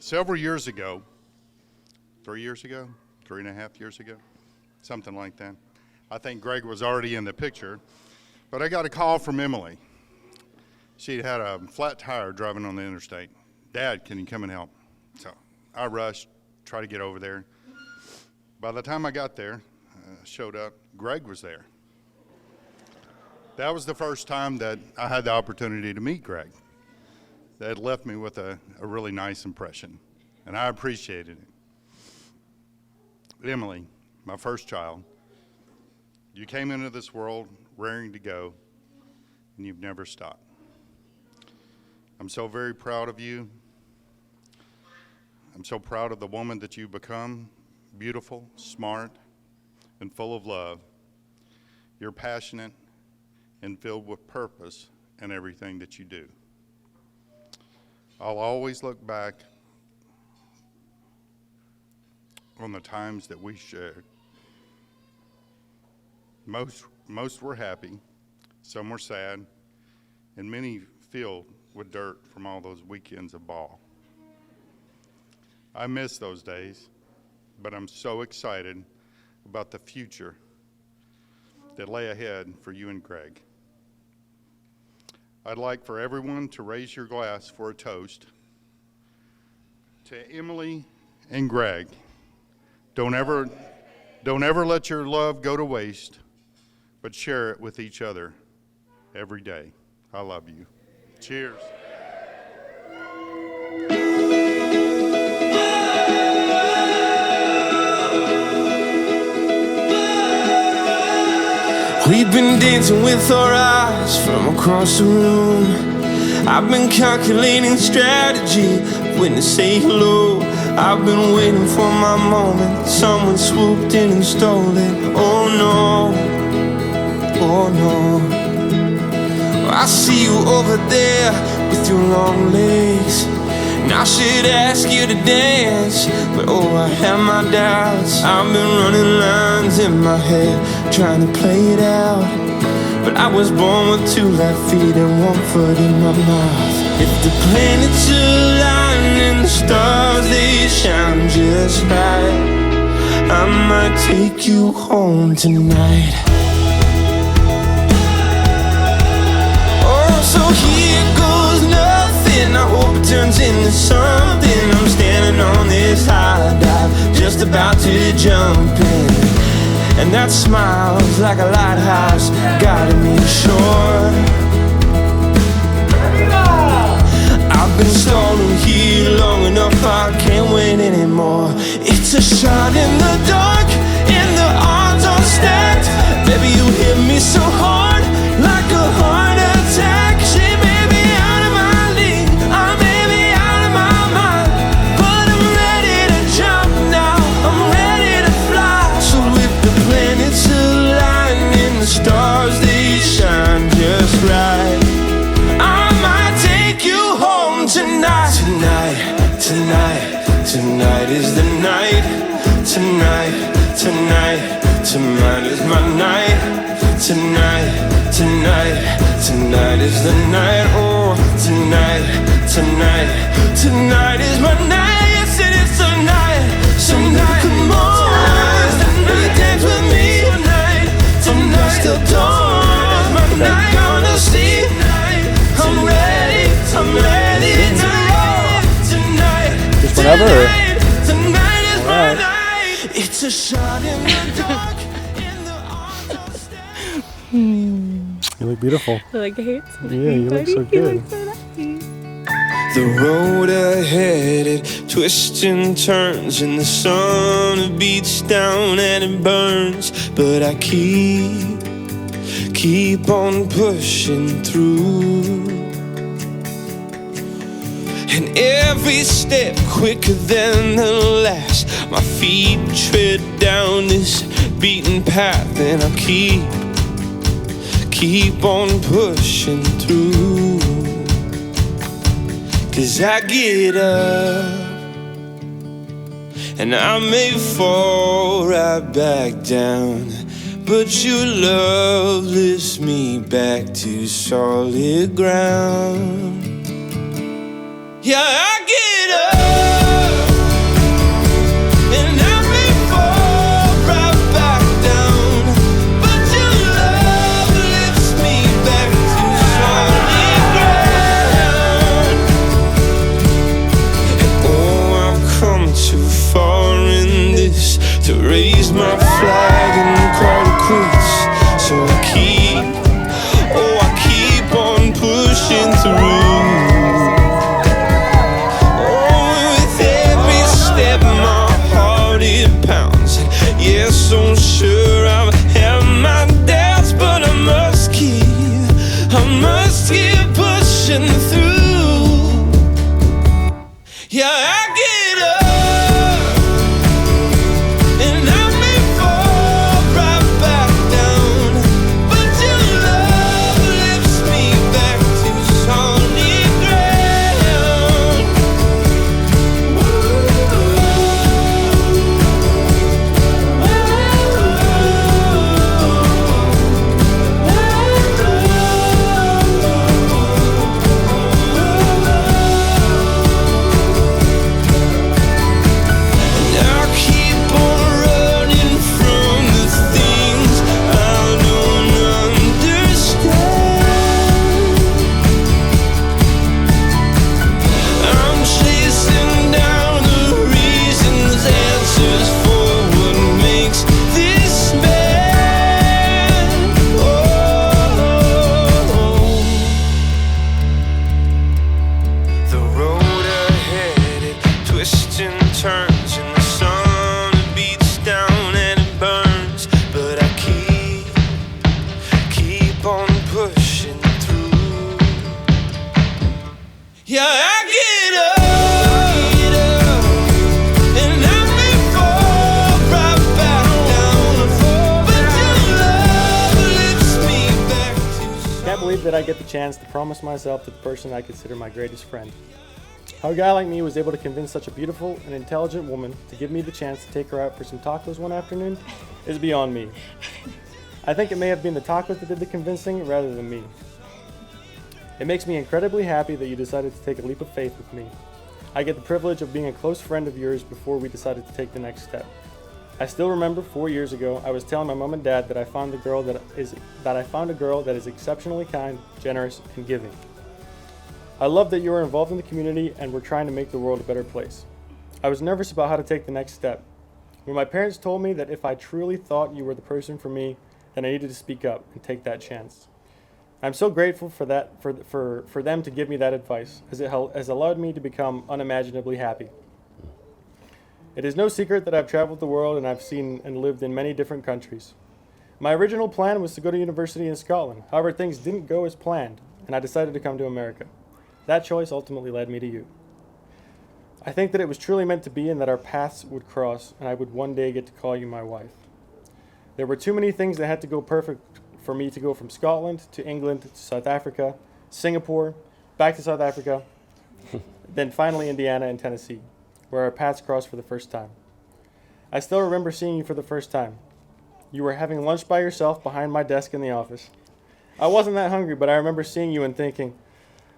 Several years ago, 3 years ago, 3.5 years ago, something like that. I think Greg was already in the picture, but I got a call from Emily. She'd had a flat tire driving on the interstate. Dad, can you come and help? So I rushed, tried to get over there. By the time I got there, showed up, Greg was there. That was the first time that I had the opportunity to meet Greg. That left me with a really nice impression, and I appreciated it. Emily, my first child, you came into this world raring to go, and you've never stopped. I'm so very proud of you. I'm so proud of the woman that you've become, beautiful, smart, and full of love. You're passionate and filled with purpose in everything that you do. I'll always look back on the times that we shared. Most were happy, some were sad, and many filled with dirt from all those weekends of ball. I miss those days, but I'm so excited about the future that lay ahead for you and Greg. I'd like for everyone to raise your glass for a toast to Emily and Greg. Don't ever let your love go to waste, but share it with each other every day. I love you. Cheers. We've been dancing with our eyes from across the room. I've been calculating strategy when to say hello. I've been waiting for my moment. Someone swooped in and stole it. Oh no, oh no. I see you over there with your long legs. And I should ask you to dance, but oh, I have my doubts. I've been running lines in my head, trying to play it out. But I was born with 2 left feet and 1 foot in my mouth. If the planets align and the stars, they shine just right, I might take you home tonight. Oh, so here goes nothing. I hope it turns into something. I'm standing on this high dive, just about to jump in, and that smile's like a lighthouse guiding me ashore. I've been stalling here long enough, I can't wait anymore. It's a shot in the dark, and the odds are stacked. Baby, you hit me so hard, like a heart attack. She may be out of my league, I may be out of my mind, but I'm ready to jump now, I'm ready to fly. So if the planets align and the stars, they shine just right, I might take you home tonight. Tonight is the night. Tonight is my night. Tonight is the night. Oh, tonight is my night. Yes, it is tonight. So now come on, tonight, dance with me tonight. Tonight still dawn, my night gonna see. I'm ready to roll tonight. Just whenever. Tonight is my Alright. night. It's a shot in the dark, in the arms of You look beautiful. Like I hate something. Yeah, you look so Buddy, you good. look so happy. the road ahead, it twists and turns, and the sun beats down and it burns. But I keep on pushing through, and every step quicker than the last. My feet tread down this beaten path, and I keep on pushing through. 'Cause I get up, and I may fall right back down, but your love lifts me back to solid ground. Yeah, I get up. I get up and I may fall right back down, but your love lifts me back to solid ground. I keep on running from the things I don't understand. I'm chasing down the reasons, answers for what makes this man. Oh. The road ahead, it twists and turns, and the sun it beats down and it burns. But I keep on pushing through. Yeah, I get up, and I may fall right back down, but your love lifts me back to. Can't believe that I get the chance to promise myself to the person I consider my greatest friend. How a guy like me was able to convince such a beautiful and intelligent woman to give me the chance to take her out for some tacos one afternoon is beyond me. I think it may have been the tacos that did the convincing rather than me. It makes me incredibly happy that you decided to take a leap of faith with me. I get the privilege of being a close friend of yours before we decided to take the next step. I still remember 4 years ago, I was telling my mom and dad that I found a girl that is exceptionally kind, generous, and giving. I love that you are involved in the community and we're trying to make the world a better place. I was nervous about how to take the next step. When my parents told me that if I truly thought you were the person for me, then I needed to speak up and take that chance. I'm so grateful for that, for them to give me that advice, as it has allowed me to become unimaginably happy. It is no secret that I've traveled the world and I've seen and lived in many different countries. My original plan was to go to university in Scotland. However, things didn't go as planned, and I decided to come to America. That choice ultimately led me to you. I think that it was truly meant to be and that our paths would cross and I would one day get to call you my wife. There were too many things that had to go perfect for me to go from Scotland to England to South Africa, Singapore, back to South Africa, then finally Indiana and Tennessee, where our paths crossed for the first time. I still remember seeing you for the first time. You were having lunch by yourself behind my desk in the office. I wasn't that hungry, but I remember seeing you and thinking,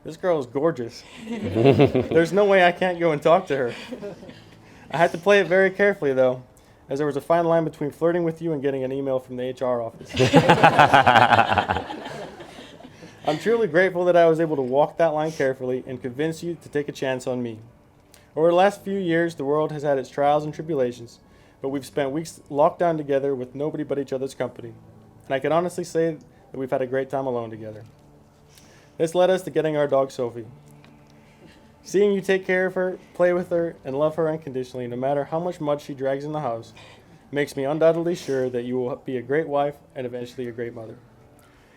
this girl is gorgeous. There's no way I can't go and talk to her. I had to play it very carefully, though, as there was a fine line between flirting with you and getting an email from the HR office. I'm truly grateful that I was able to walk that line carefully and convince you to take a chance on me. Over the last few years, the world has had its trials and tribulations, but we've spent weeks locked down together with nobody but each other's company. And I can honestly say that we've had a great time alone together. This led us to getting our dog, Sophie. Seeing you take care of her, play with her, and love her unconditionally, no matter how much mud she drags in the house, makes me undoubtedly sure that you will be a great wife and eventually a great mother.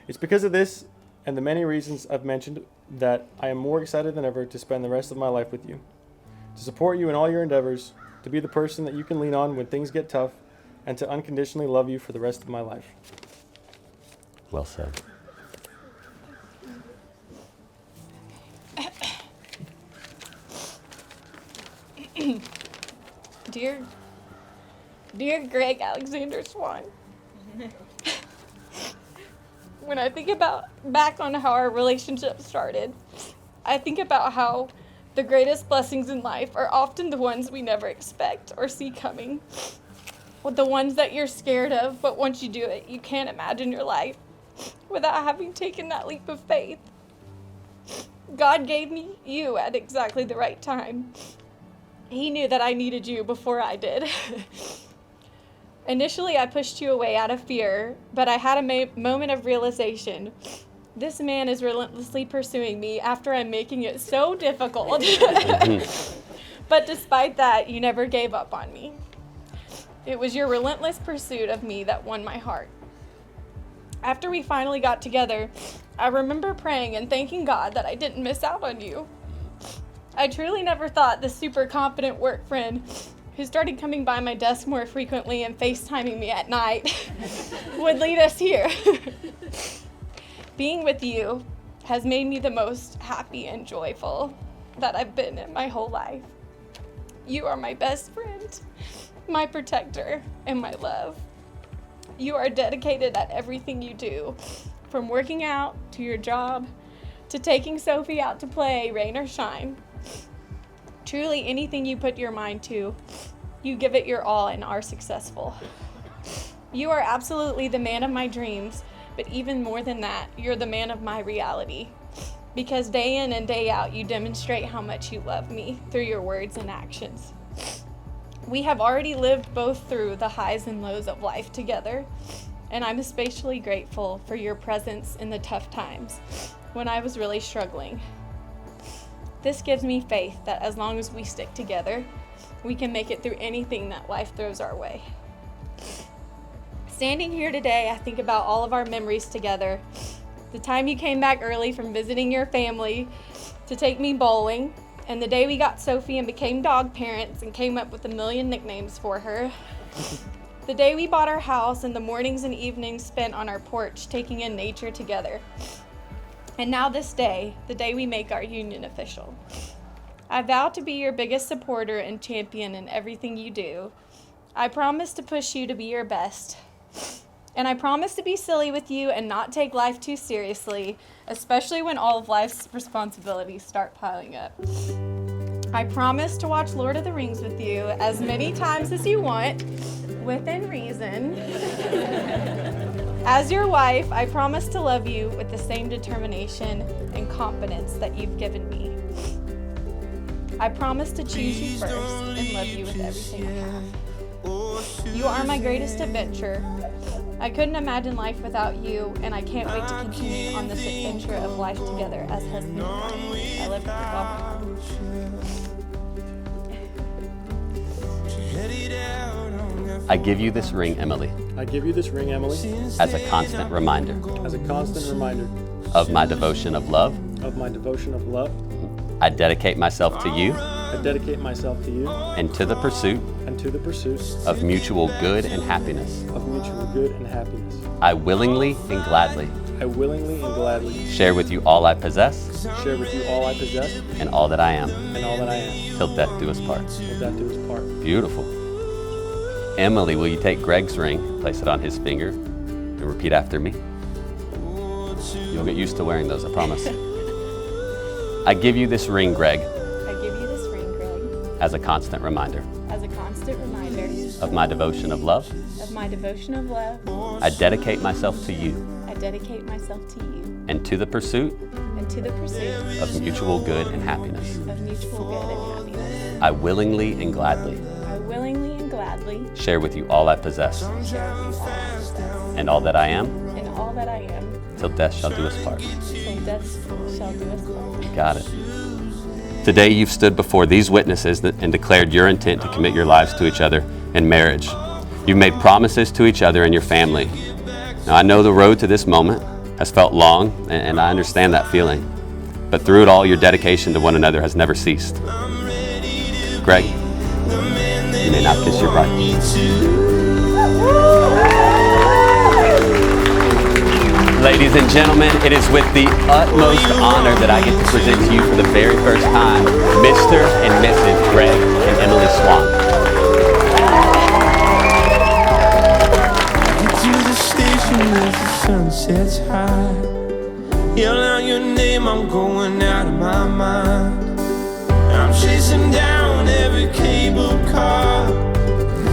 It's because of this and the many reasons I've mentioned that I am more excited than ever to spend the rest of my life with you, to support you in all your endeavors, to be the person that you can lean on when things get tough, and to unconditionally love you for the rest of my life. Well said. Dear Greg Alexander Swan, when I think back on how our relationship started, I think about how the greatest blessings in life are often the ones we never expect or see coming. Well, the ones that you're scared of, but once you do it, you can't imagine your life without having taken that leap of faith. God gave me you at exactly the right time. He knew that I needed you before I did. Initially, I pushed you away out of fear, but I had a moment of realization. This man is relentlessly pursuing me after I'm making it so difficult. But despite that, you never gave up on me. It was your relentless pursuit of me that won my heart. After we finally got together, I remember praying and thanking God that I didn't miss out on you. I truly never thought the super confident work friend who started coming by my desk more frequently and FaceTiming me at night would lead us here. Being with you has made me the most happy and joyful that I've been in my whole life. You are my best friend, my protector, and my love. You are dedicated at everything you do, from working out to your job to taking Sophie out to play, rain or shine. Truly, anything you put your mind to, you give it your all and are successful. You are absolutely the man of my dreams, but even more than that, you're the man of my reality. Because day in and day out, you demonstrate how much you love me through your words and actions. We have already lived both through the highs and lows of life together, and I'm especially grateful for your presence in the tough times when I was really struggling. This gives me faith that as long as we stick together, we can make it through anything that life throws our way. Standing here today, I think about all of our memories together. The time you came back early from visiting your family to take me bowling, and the day we got Sophie and became dog parents and came up with a million nicknames for her. The day we bought our house and the mornings and evenings spent on our porch taking in nature together. And now this day, the day we make our union official. I vow to be your biggest supporter and champion in everything you do. I promise to push you to be your best. And I promise to be silly with you and not take life too seriously, especially when all of life's responsibilities start piling up. I promise to watch Lord of the Rings with you as many times as you want, within reason. As your wife, I promise to love you with the same determination and confidence that you've given me. I promise to choose you first and love you with everything I have. You are my greatest adventure. I couldn't imagine life without you, and I can't wait to continue on this adventure of life together as husband and wife. I love you with all my heart. I give you this ring, Emily, I give you this ring, Emily, as a constant reminder as a constant reminder of my devotion of love. of my devotion of love. I dedicate myself to you I dedicate myself to you and to the pursuit and to the pursuit of mutual good and happiness. of mutual good and happiness. I willingly and gladly I willingly and gladly share with you all I possess share with you all I possess and all that I am, and all that I am, till death do us part. till death do us part. Beautiful. Emily, will you take Greg's ring, place it on his finger, and repeat after me? You'll get used to wearing those, I promise. I give you this ring, Greg, I give you this ring, Greg, as a constant reminder as a constant reminder of my devotion of love. of my devotion of love. I dedicate myself to you I dedicate myself to you and to the pursuit and to the pursuit of mutual good and happiness. of mutual good and happiness. I willingly and gladly I willingly and gladly share with you all I possess share with you all I possess and all that I am, and all that I am, till death shall do us part. till death shall do us part. Got it. Today you've stood before these witnesses and declared your intent to commit your lives to each other in marriage. You've made promises to each other and your family. Now I know the road to this moment has felt long, and I understand that feeling. But through it all, your dedication to one another has never ceased. Greg, you may now kiss your bride. Ladies and gentlemen, it is with the utmost honor that I get to present to you for the very first time, Mr. and Mrs. Greg and Emily Swan. To the station as the sun sets high. Yell out your name, I'm going out of my mind. I'm chasing down every cable car.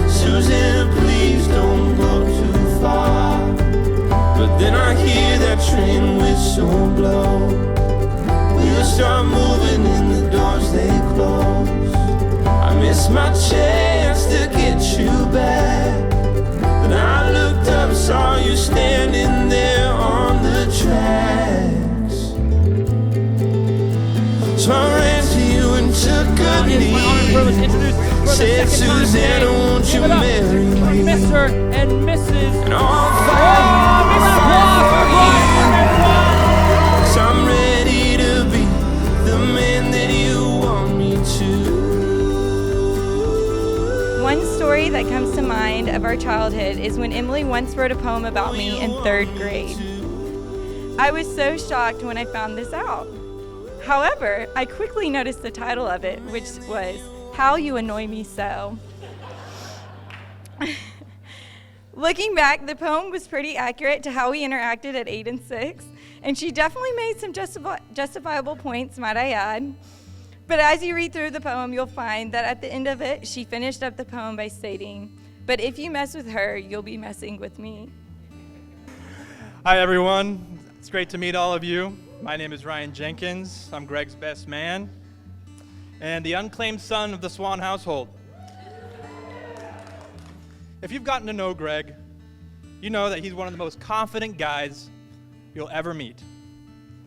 Susan, please don't go too far. But then I hear that train whistle blow. We'll start moving and the doors they close. I missed my chance to get you back. But I looked up, saw you standing there on the tracks. So I ran to you and took a knee. Said, Susanna, won't you marry me? Mr. and Mrs. And I'll fight for you. 'Cause I'm ready to be the man that you want One story that comes to mind of our childhood is when Emily once wrote a poem about me in 3rd grade. I was so shocked when I found this out. However, I quickly noticed the title of it, which was How You Annoy Me So. Looking back, the poem was pretty accurate to how we interacted at 8 and 6, and she definitely made some justifiable points, might I add. But as you read through the poem, you'll find that at the end of it, she finished up the poem by stating, "But if you mess with her, you'll be messing with me." Hi, everyone. It's great to meet all of you. My name is Ryan Jenkins. I'm Greg's best man and the unclaimed son of the Swan household. If you've gotten to know Greg, you know that he's one of the most confident guys you'll ever meet.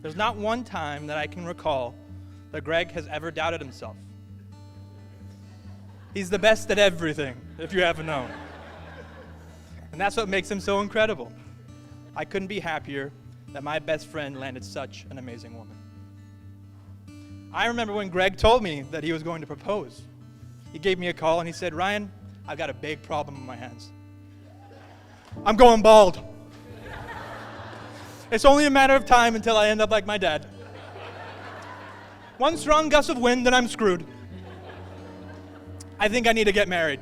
There's not one time that I can recall that Greg has ever doubted himself. He's the best at everything, if you haven't known. And that's what makes him so incredible. I couldn't be happier that my best friend landed such an amazing woman. I remember when Greg told me that he was going to propose. He gave me a call and he said, "Ryan, I've got a big problem on my hands. I'm going bald. It's only a matter of time until I end up like my dad. One strong gust of wind and I'm screwed. I think I need to get married.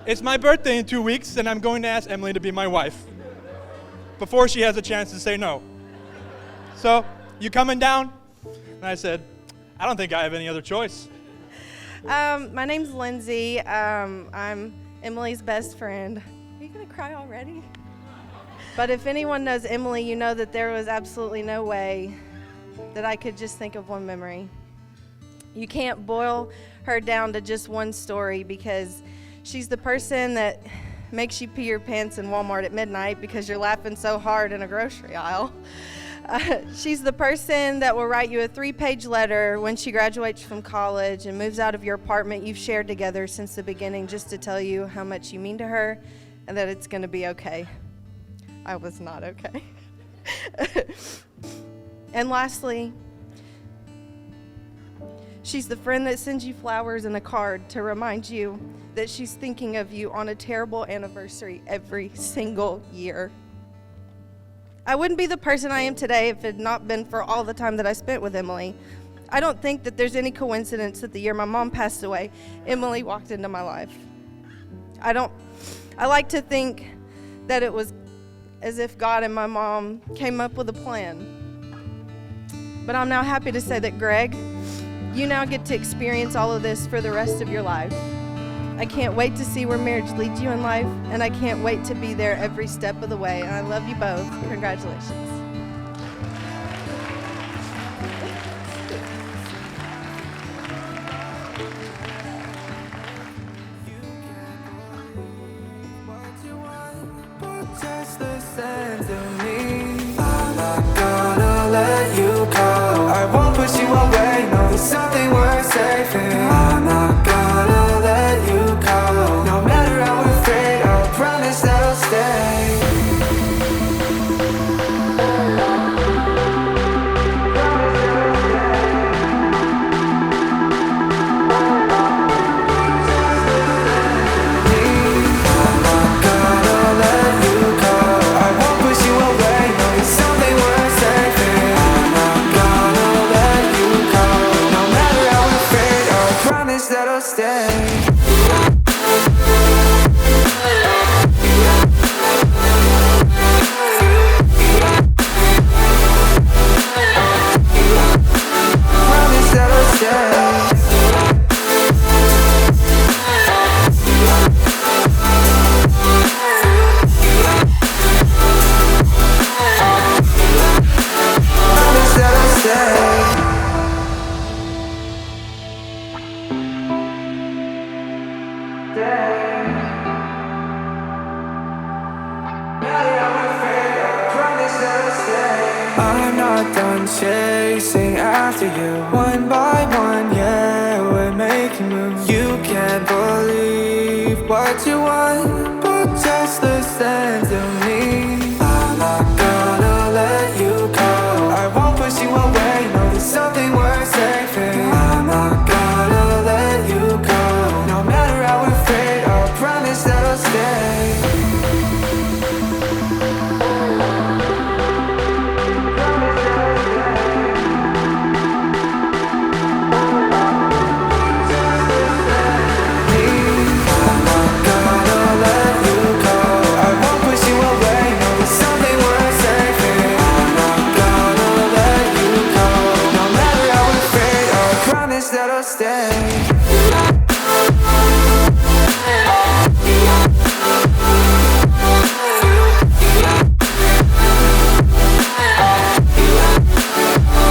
It's my birthday in 2 weeks and I'm going to ask Emily to be my wife before she has a chance to say no. So, you coming down?" And I said, "I don't think I have any other choice." My name's Lindsay. I'm Emily's best friend. Are you gonna cry already? But if anyone knows Emily, you know that there was absolutely no way that I could just think of one memory. You can't boil her down to just one story because she's the person that makes you pee your pants in Walmart at midnight because you're laughing so hard in a grocery aisle. She's the person that will write you a 3-page letter when she graduates from college and moves out of your apartment you've shared together since the beginning just to tell you how much you mean to her and that it's going to be okay. I was not okay. And lastly, she's the friend that sends you flowers and a card to remind you that she's thinking of you on a terrible anniversary every single year. I wouldn't be the person I am today if it had not been for all the time that I spent with Emily. I don't think that there's any coincidence that the year my mom passed away, Emily walked into my life. I like to think that it was as if God and my mom came up with a plan. But I'm now happy to say that, Greg, you now get to experience all of this for the rest of your life. I can't wait to see where marriage leads you in life, and I can't wait to be there every step of the way. And I love you both. Congratulations. I'm not gonna let you go. I won't push you away. No, there's something worth saving. I'm not gonna let you go. No matter how afraid, I'll promise that I'll stay. I'm not gonna let you go. I won't push you away. No, there's something worth saving. I'm not gonna let you go. No matter how afraid, I'll promise that I'll stay. Promise that I'll stay. Promise that I'll stay. I'm not done chasing after you. One by one, yeah, we're making moves. You can't believe what you want, but just listen to me. I'm not gonna let you go. I won't push you away. No, there's something worth saving. I'm not gonna let you go. No matter how we're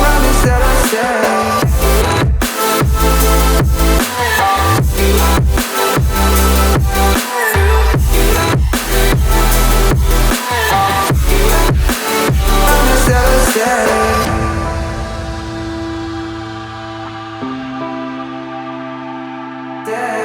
Promise that I'll stay. Promise that I'll stay. Stay.